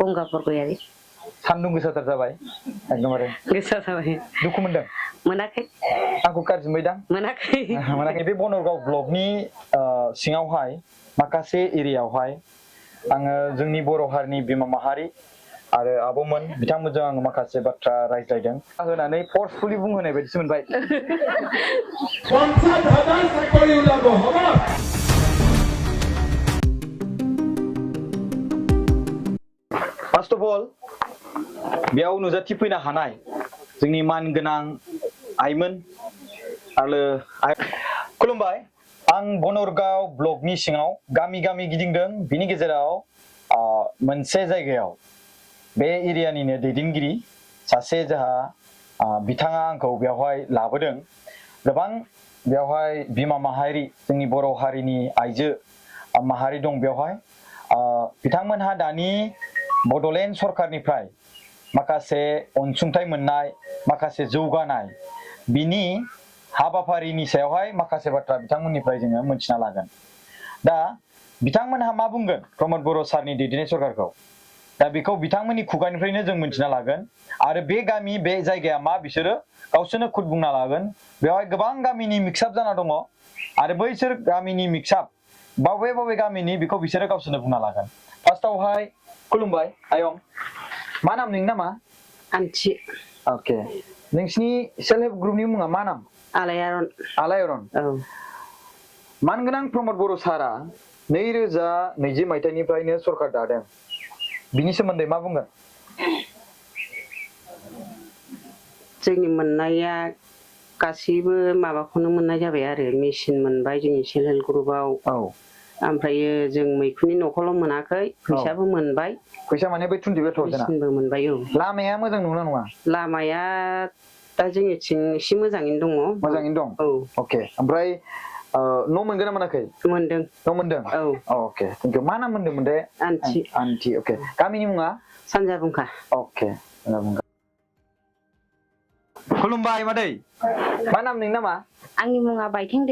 गंगापुर सान्दुं गोसाथार जाबाय एकदमबारे गोसा जाबाय दुखु मोनदों मोनाखै आंखौ गाज्रि मोनदों मोनाखै बे बनरगाव ब्लकनि सिङावहाय माखासे एरियायावहाय आङो जोंनि बर' हारिनि बिमा माहारि आरो आब'मोन बिथांमोनजों आङो माखासे बाथ्रा रायज्लायदों होनानै फर्सफुलि बुंहोनाय बायदिसो मोनबाय फार्स्ट अफ अल बेयाव नुजाथिफैनो हानाय जोंनि मानगोनां आइमोन आरो खुलुमबाय आं बनरगाव ब्लकनि सिङाव गामि गामि गिदिंदों बिनि गेजेराव मोनसे जायगायाव बे एरियानिनो दैदेनगिरि सासे जोंहा बिथाङा आंखौ बेवहाय लाबोदों गोबां बेवहाय बिमा माहारि जोंनि बर' हारिनि आइजो माहारि दं बेवहाय बिथांमोनहा दानि बड'लेण्ड सरकारनिफ्राय माखासे अनसुंथाइ मोननाय माखासे जौगानाय बिनि हाबाफारिनि सायावहाय माखासे बाथ्रा बिथांमोननिफ्राय जोङो मोनथिना लागोन दा बिथांमोनहा मा बुंगोन प्रमद बर' सारनि दैदेननाय सरकारखौ दा बेखौ बिथांमोननि खुगानिफ्रायनो जों मोनथिना लागोन आरो बे गामि बे जायगाया मा बिसोरो गावसोरनो खुद बुंना लागोन बेवहाय गोबां गामिनि मिक्सआप जाना दङ आरो बैसोर गामिनि मिक्सआप बबे गामिनि बेखौ बिसोरो गावसोरनो बुंना लागोन फार्स्टआवहाय खुलुमबाय आयं मा नाम नोंनि नामा आन्थि अके नोंसिनि सेल्फ हेल्प ग्रुपनि मुङा मा नाम आलायारन औ मानगोनां प्रमद बर' सारा 2020 मायथाइनिफ्रायनो सरकार दादों बिनि सोमोन्दै मा बुंगोन जोंनि मोननाया गासैबो माबाखौनो मोननाय जाबाय आरो मेसिन मोनबाय जोंनि सेल्फ हेल्प ग्रुपआव ओमफ्रायो जों मैखुननि न'खौल' मोनाखै फैसाबो मोनबाय फैसा माने बै 20 मेसिनबो मोनबाय औ लामाया मोजां नंगौना नङा लामाया दा जोंनिथिं एसे मोजाङैनो दङ मोजाङैनो दं औ अके ओमफ्राय न' मोनगोन ना मोनाखै मोनदों न' मोनदों औ अके थेंक इउ मा नाम मोनदोंमोन दे आन्थि अके गामिनि मुङा सानजा बुंखा अके खुलुमबाय मादै मा नाम नोंनि नामा आंनि मुङा बायथें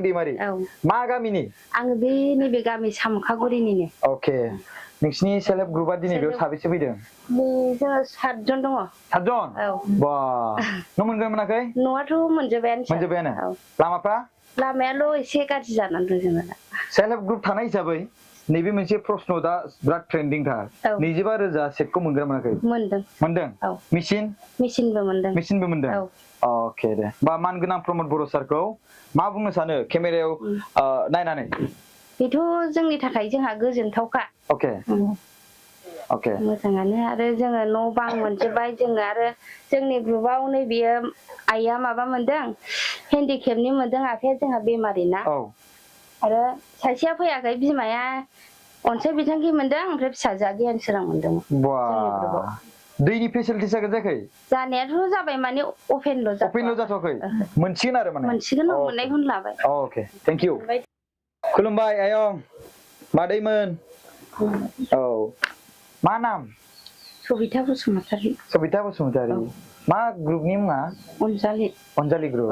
दैमारि औ मा गामिनि आङो बे नैबे गामि सामखागुरिनिनो अके नोंसिनि सेल्फ हेल्प ग्रुपआ दिनै बेयाव साबेसे फैदों जोङो 7 जन दङ 7 जन औ बा न' मोनगोन मोनाखै न'आथ' मोनजोबायानो लामाफ्रा लामायाल' एसे गाज्रि जानानै दं जोंना दा सेल्फ हेल्प ग्रुप थानाय हिसाबै नैबे मोनसे प्रश्न दा बिराद ट्रेन्डिंथार 25,000 सेटखौ मोनगोन मोनाखै मोनदों औ मेसिनबो मोनदों अके दे बा मानगोनां प्रमद बर' सारखौ मा बुंनो सानो केमेरायाव नायनानै बेथ' जोंनि थाखाय जोंहा गोजोनथावखा अके मोजाङानो आरो जोङो न' बां मोनजोबबाय जोङो आरो जोंनि ग्रुपआव नै बियो आइया माबा मोनदों हेन्डिकेपनि मोनदों आफाया जोंहा बेमारि ना आरो सासेया फैयाखै बिमाया अनसाय बिथांखि मोनदों ओमफ्राय फिसाजोआ गियान सोरां मोनदोंमोन जोंनि ग्रुपआव दैनि फेसिलिटि जायाखै जानायाथ' जाबाय माने अपेनल' जाथ'वाखै मोनसिगोन आरो माने मोनसिगोन मोननायखौनो लाबाय अके थेंक इउ खुलुमबाय आयं मादैमोन औ मा नाम सबिता बसुमतारी मा ग्रुपनि मुङा अनजालि ग्रुप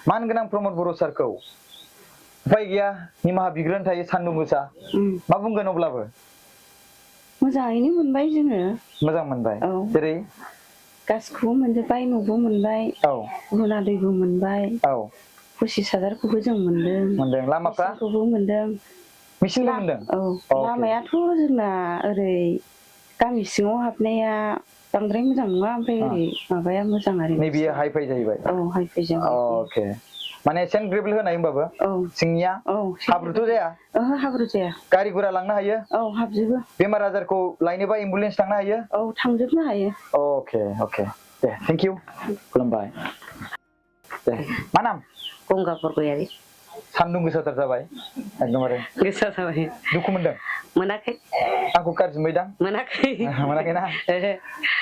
मानगोनां प्रमद बर' सारखौ उफाय गैया निमाहा बिग्रोन थायो सान्दुं गोसा मा बुंगोन अब्लाबो मोजाङैनो मोनबाय जोङो मोजां मोनबाय जेरै गासिखौबो मोनजोबबाय न'बो मोनबाय रुना दैबो मोनबाय 25,000खौबो जों मोनदों लामाफ्राखौबो मोनदों मेसिनबो मोनदों औ लामायाथ' जोंना ओरै गामि सिङाव हाबनाया बांद्राय मोजां नङा ओमफ्राय ओरै माबाया मोजां आरो नैबे हाइफाइ जाहैबाय औ हाइफाइ जाबाय अके माने सेन्ट ग्रेभेल होनाय होमबाबो सिंनिया हाब्रुथ' जाया ओहो हाब्रु जाया गारि गुरा लांनो हायो औ हाबजोबो बेमार आजारखौ लायनोबा एम्बुलेन्स थांनो हायो औ थांजोबनो हायो अके दे थेंक इउ खुलुमबाय दे मा नाम गंगापुर सान्दुं गोसाथार जाबाय एकदमबारे गोसा जाबाय दुखु मोनदों मोनाखै आंखौ गाज्रि मोनदों मोनाखैना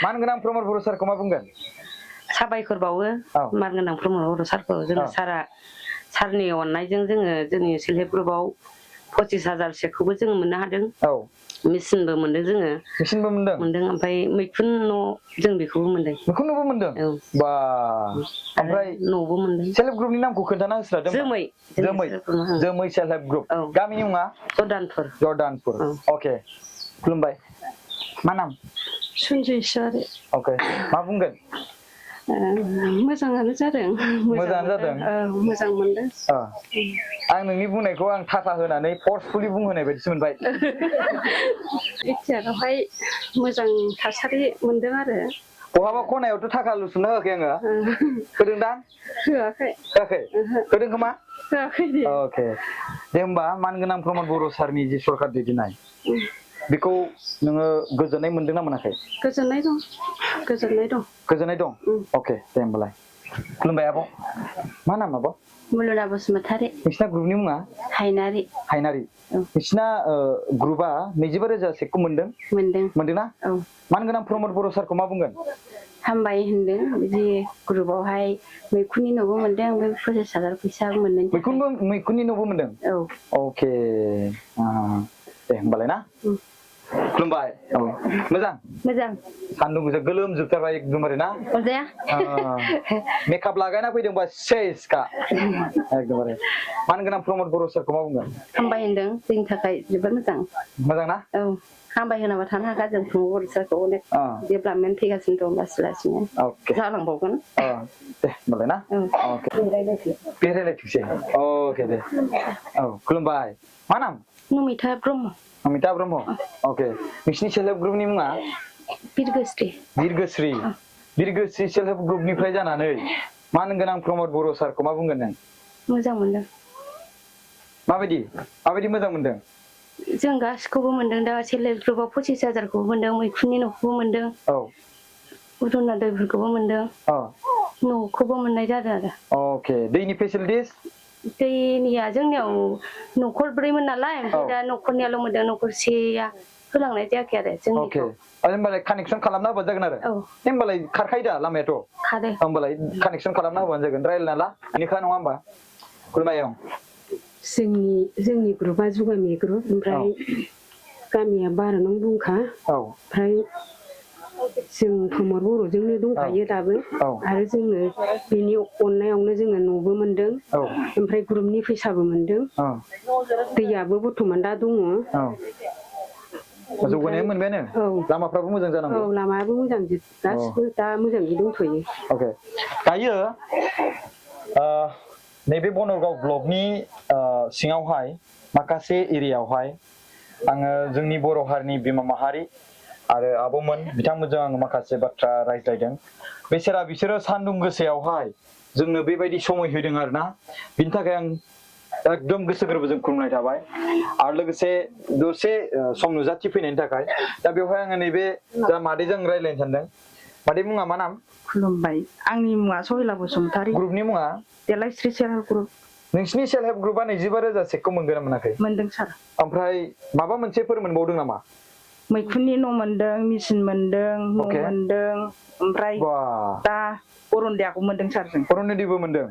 मानगोनां प्रमद बर' सारखौ मा बुंगोन साबायखर बावो मानगोनां प्रमद बर' सारखौ जोङो सारनि अननायजों जोङो जोंनि सेल्फ हेल्प ग्रुपआव 25,000 जोङो मोननो हादों मेसिनबो मोनदों जोङो मोनदों ओमफ्राय मैखुन न' जों बेखौबो मोनदों बा ओमफ्राय न'बो मोनदों सेल्फ हेल्प ग्रुपनि नामखौ खोन्थाना होस्रादों जोमै सेल्फ हेल्प ग्रुप गामिनि मुङा जर्दानपुर अके खुलुमबाय मा नाम सन्जयस्वरी अके मा बुंगोन मोजाङानो जादों मोजाङानो जादों मोजां मोनदों आं नोंनि बुंनायखौ आं थाखा होनानै फर्सफुलि बुंहोनाय बायदिसो मोनबाय इथियारावहाय मोजां थासारि मोनदों आरो बहाबा खनायावथ' थाखा लुसुमना होआखै आङो होदों दा होआखै होआखै होदों खोमा होआखै दे अके दे होमबा मानगोनां प्रमद बर' सारनि जि सरकार दैदेननाय बेखौ नोङो गोजोननाय मोनदों ना मोनाखै गोजोननाय दं गोजोननाय दं अके दे होमबालाय खुलुमबाय आब' मा नाम आब' मुलुना बसुमतारी नोंसिना ग्रुपनि मुङा हायनारि नोंसिना ग्रुपआ 25,000 सेकखौ मोनदोंना मानगोनां प्रमद बर' सारखौ मा बुंगोन हामबाय होनदों बिदि ग्रुपआवहाय मैखुननि न'बो मोनदों ओमफ्राय 25,000 फैसा मोनदों मैखुननि न'बो मोनदों अके दे होमबालाय ना खुलुमबाय मोजां सान्दुं गोसा गोलोमजोबथारबाय एकदमबारे ना मेकआप लागायना फैदोंबा सेसखा एकदमबारे मानगोनां प्रमद बर' सारखौ मा बुंगोन हामबाय होनदों जोंनि थाखाय जोबोद मोजां ना हामबाय होनाबा थानो हागा जों प्रमद बर' सारखौ अनेक डेभेलपमेन्ट फैगासिनो दं लासै जालांबावगोन दे होमबालाय ना बेरायलायथोंसै अके दे खुलुमबाय मा नाम नमिता ब्रह्म अके नोंसिनि सेल्फ हेल्प ग्रुपनि मुङा बिरगोस्रि सेल्फ हेल्प ग्रुपनिफ्राय जानानै मानगोनां प्रमद बर' सारखौ मा बुंगोन नों मोजां मोनदों माबायदि मोजां मोनदों जों गासिखौबो मोनदों दा सेल्फ हेल्प ग्रुपआव 25,000खौबो मोनदों मैखुननि न'खौबो मोनदों अरुणोदयफोरखौबो मोनदों न'खौबो मोननाय जादों आरो अके दैनि फेसिलिटिस दैनिया जोंनियाव न'खरब्रैमोन नालाय ओमफ्राय दा न'खरनियाल' मोनदों न'खरसेया होलांनाय जायाखै आरो जोंनिखौ होमबालाय कानेक्सन खालामना होबानो जागोन आरो होमबालाय खारखायो दा लामायाथ' खारो होमबालाय कानेक्सन खालामना होबानो जागोन रायलायना ला बेनिखा नङा होमबा खुलुमबाय जोंनि ग्रुपआ जुगामि ग्रुप ओमफ्राय गामिया 12 नं बुंखा ओमफ्राय जों प्रमद बर'जोंनो दंखायो दाबो आरो जोङो बेनि अननायावनो जोङो न'बो मोनदों ओमफ्राय ग्रुपनि फैसाबो मोनदों दैयाबो बर्थमान दा दङ जौगानाया मोनबायानो लामाफ्राबो मोजां जानांगौ लामायाबो मोजां गासिबो दा मोजाङै दंथ'यो अके दायो नैबे बनरगाव ब्लकनि सिङावहाय माखासे एरियायावहाय आङो जोंनि बर' हारिनि बिमा माहारि आरो आब'मोन बिथांमोनजों आङो माखासे बाथ्रा रायज्लायदों बिसोरो सान्दुं गोसायावहाय जोंनो बेबायदि समय होदों आरोना बिनि थाखाय आं एकदम गोसो गोरबोजों खुलुमनाय थाबाय आरो लोगोसे दसे सम नुजाथि फैनायनि थाखाय दा बेवहाय आङो नैबे दा मादैजों रायज्लायनो सानदों मादै मुङा मा नाम खुलुमबाय आंनि मुङा सहिला बसुमतारी ग्रुपनि मुङा देलायस्रि सेल्फ हेल्प ग्रुप नोंसिनि सेल्फ हेल्प ग्रुपआ 25,000 सेकखौ मोनगोन ना मोनाखै मोनदों सार ओमफ्राय माबा मोनसेफोर मोनबावदों नामा मैखुननि न' मोनदों मेचिन मोनदों न' मोनदों ओमफ्राय दा अरुणोदयखौ मोनदों सार जों अरुणोदयबो मोनदों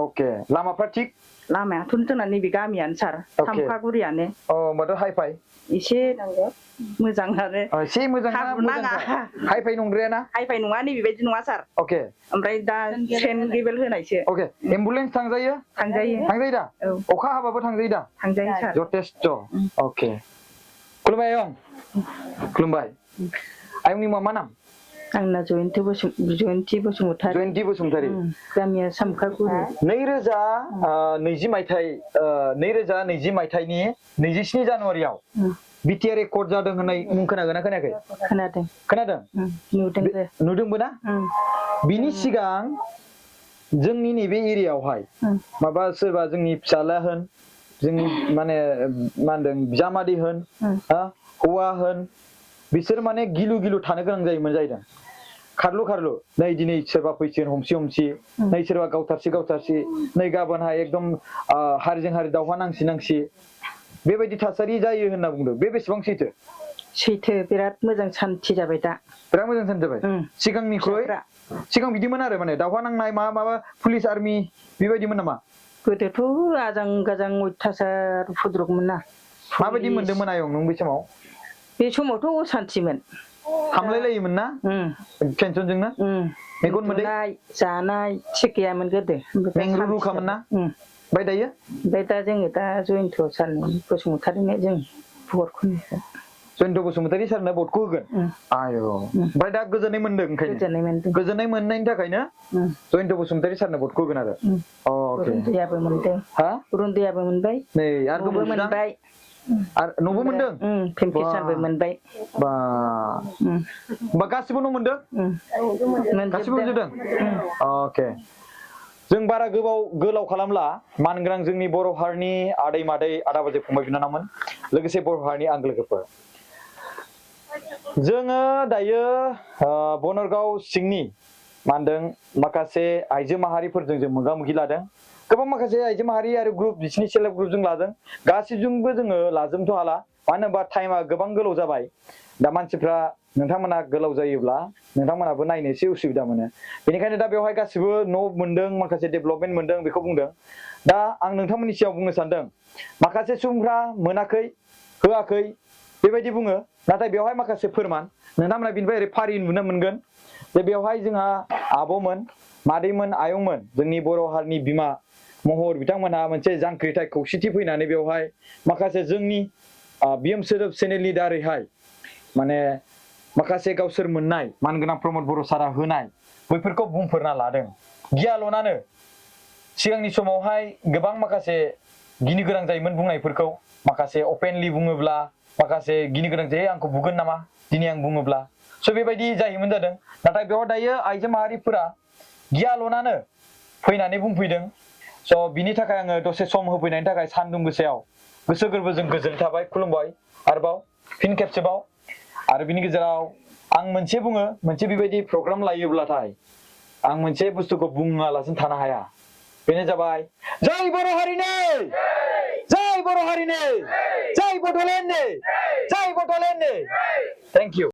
अके लामाफ्रा थिग लामायाथ' जोंना नैबे गामियानो सार थामफागुरियानो होमबाथ' हाइ फाइ एसे मोजां आरो एसे मोजां हाइ फाइ नंद्राया ना हाइ फाइ नङा नैबेबायदि नङा सार अके ओमफ्राय दा ट्रेन लेभेल होनायसो अके एम्बुलेन्स थांजायो दा अखा हाबाबो थांजायो दा सार जथेस्थ अके खुलुमबाय खुलुमबाय आयंनि मुङा मा नाम आंना जयन्ति बसुमतारी गामिया सामखागुरि 2020 मायथाइनि 27 जानुवारियाव बिटिआर रेकर्ड जादों होननाय मुं खोनागोन ना खोनायाखै खोनादों नुदोंबो ना बिनि सिगां जोंनि नैबे एरियायावहाय माबा सोरबा जोंनि फिसाला होन जोंनि माने मा होनदों बिजामादै होन हौवा होन बिसोर माने गिलु थानो गोनां जायोमोन जाहैदों खारलु नै दिनै सोरबा फैसिगोन हमसि नै सोरबा गावथारसि नै गाबोनहाय एकदम हारिजों हारि दावहा नांसि बेबायदि थासारि जायो होनना बुंदों बेसेबां सैथो बिराद मोजां सान्थि जाबाय दा बिराद मोजां सान्थि जाबाय सिगांनिख्रुइ सिगां बिदिमोन आरो माने दावहा नांनाय माबा पुलिस आर्मि बेबायदिमोन नामा गोदोथ' आजां गाजां अयथासार उपद्रबमोन ना माबायदि मोनदोंमोन आयं नों बे समावथ' असान्थिमोन हामलायलायोमोन ना टेनसनजोंनो मेगन मोदै जानाय थिग गैयामोन गोदो मेंरुरुखामोन ना ओमफ्राय दायो दा जोङो दा जयन्त सारनि बसुमतारिनो जों भट जयन्त बसुमतारी सारनो भटखौ होगोन आयो ओमफ्राय दा गोजोननाय मोनदों ओंखायनो गोजोननाय मोननायनि थाखायनो जयन्त बसुमतारी सारनो भटखौ होगोन आरो अके रुन्दैयाबो मोनदों हा रुन्दैयाबो मोनबाय नै आरो न'बो मोनबाय आरो न'बो मोनदों पेम्पिसारबो मोनबाय बा होमबा गासिबो न' मोनदों गासिबो मोनजोबदों अके जों बारा गोलाव खालामला मानगोनां जोंनि बर' हारिनि आदै मादै आदा बाजै फंबाय बिनानावमोन लोगोसे बर' हारिनि आंगो लोगोफोर जोङो दायो बनरगाव सिंनि मा होनदों माखासे आइजो माहारिफोरजों जों मोगा मोगि लादों गोबां माखासे आइजो माहारि आरो ग्रुप बिसिनि सेल्फ ग्रुप जों लादों गासिबजोंबो जोङो लाजोबनोथ' हाला मानो होनबा टाइमा गोबां गोलाव जाबाय दा मानसिफ्रा नोंथांमोना गोलाव जायोब्ला नोंथांमोनाबो नायनो एसे उसुबिदा मोनो बेनिखायनो दा बेवहाय गासिबो न' मोनदों माखासे डेभेलपमेन्ट मोनदों बेखौ बुंदों दा आं नोंथांमोननि सिगाङाव बुंनो सानदों माखासे सुबुंफ्रा मोनाखै होआखै बेबायदि बुङो नाथाय बेवहाय माखासे फोरमान नोंथांमोना बिनिफ्राय ओरै फारि नुनो मोनगोन जे बेवहाय जोंहा आब'मोन मादैमोन आयंमोन जोंनि बर' हारिनि बिमा महर बिथांमोनहा मोनसे जांख्रिथाय खौसेथि फैनानै बेवहाय माखासे जोंनि बिएम सोदोब चेनेलनि दारैहाय माने माखासे गावसोर मोननाय मानगोनां प्रमद बर' सारा होनाय बैफोरखौ बुंफोरना लादों गियाल'नानो सिगांनि समावहाय गोबां माखासे गिनो गोनां जायोमोन बुंनायफोरखौ माखासे अपेनलि बुङोब्ला माखासे गिनो गोनां जायो आंखौ बुगोन नामा दिनै आं बुङोब्ला स' बेबायदि जायोमोन जादों नाथाय बेयाव दायो आइजो माहारिफोरा गियाल'नानो फैनानै बुंफैदों स' बिनि थाखाय आङो दसे सम होफैनायनि थाखाय सानदुं गोसायाव गोसो गोरबोजों गोजोन थाबाय खुलुमबाय आरोबाव फिन खेबसेबाव आरो बिनि गेजेराव आं मोनसे बुङो मोनसे बेबायदि प्रग्राम लायोब्लाथाय आं मोनसे बुस्थुखौ बुङालासिनो थानो हाया बेनो जाबाय जय बर' हारिनि जय बर' हारिनि जय बड'लेण्डनि जय बड'लेण्डनि थेंक इउ